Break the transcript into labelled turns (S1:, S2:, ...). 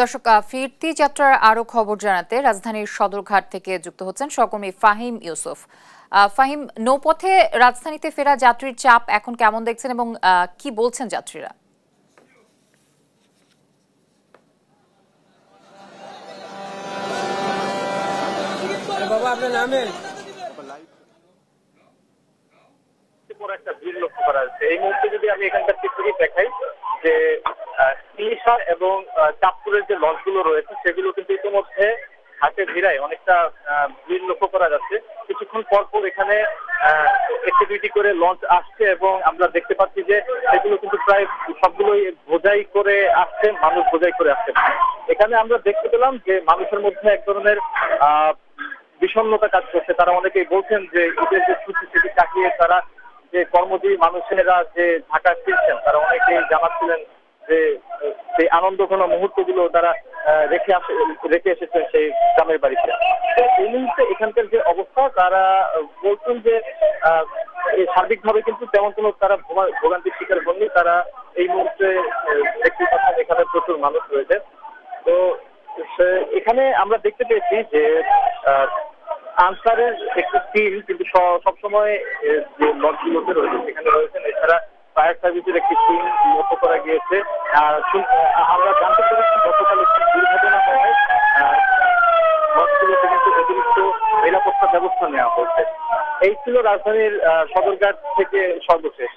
S1: দর্শক, ফিরতি যাত্রার আরো খবর জানাতে রাজধানীর সদরঘাট থেকে যুক্ত হচ্ছেন সহকর্মী ফাহিম ইউসুফ। ফাহিম, নৌপথে রাজধানীতে ফেরা যাত্রীর চাপ এখন কেমন দেখছেন এবং কি বলছেন যাত্রীরা?
S2: বাবা আপনার নামে
S3: একটা ভিড় লক্ষ্য করা যাচ্ছে। এই মুহূর্তে যদি আমি এখানকার চিত্রটি দেখাই যে ইলিশা এবং চাঁদপুরের যে লঞ্চগুলো রয়েছে সেগুলো কিন্তু ইতিমধ্যে ঘাটে ভিড়ায় অনেকটা ভিড় লক্ষ্য করা যাচ্ছে। কিছুক্ষণ পর পর এখানে একটি দুইটি করে লঞ্চ আসছে এবং আমরা দেখতে পাচ্ছি যে সেগুলো কিন্তু প্রায় সবগুলোই বোঝাই করে আসছে, মানুষ বোঝাই করে আসছে। এখানে আমরা দেখতে পেলাম যে মানুষের মধ্যে এক ধরনের বিষণ্ণতা কাজ করছে। তারা অনেকেই বলছেন যে ঈদের যে ছুটি সেটি কাটিয়ে তারা যে কর্মজীবী মানুষেরা যে ঢাকা ফিরছেন তারা অনেকেই জানাচ্ছিলেন যে সেই আনন্দঘন মুহূর্তগুলো তারা রেখে এসেছেন সেই গ্রামের বাড়িতে। এই মুহূর্তে এখানকার যে অবস্থা তারা বলছেন যে সার্বিকভাবে কিন্তু তেমন কোনো তারা ভোগান্তির শিকার হননি। তারা এই মুহূর্তে দেখতে পাচ্ছেন এখানে প্রচুর মানুষ রয়েছে। তো এখানে আমরা দেখতে পেয়েছি যে আনসারের একটি টিম কিন্তু সবসময় যে লঞ্চগুলোতে রয়েছে সেখানে রয়েছেন। এছাড়া ফায়ার সার্ভিসের একটি টিম লক্ষ্য করা গিয়েছে। আমরা জানতে পেরেছি গতকাল একটি দুর্ঘটনা হয়, লঞ্চগুলোতে কিন্তু অতিরিক্ত নিরাপত্তা ব্যবস্থা নেওয়া হয়েছে। এই ছিল রাজধানীর সদরঘাট থেকে সর্বশেষ।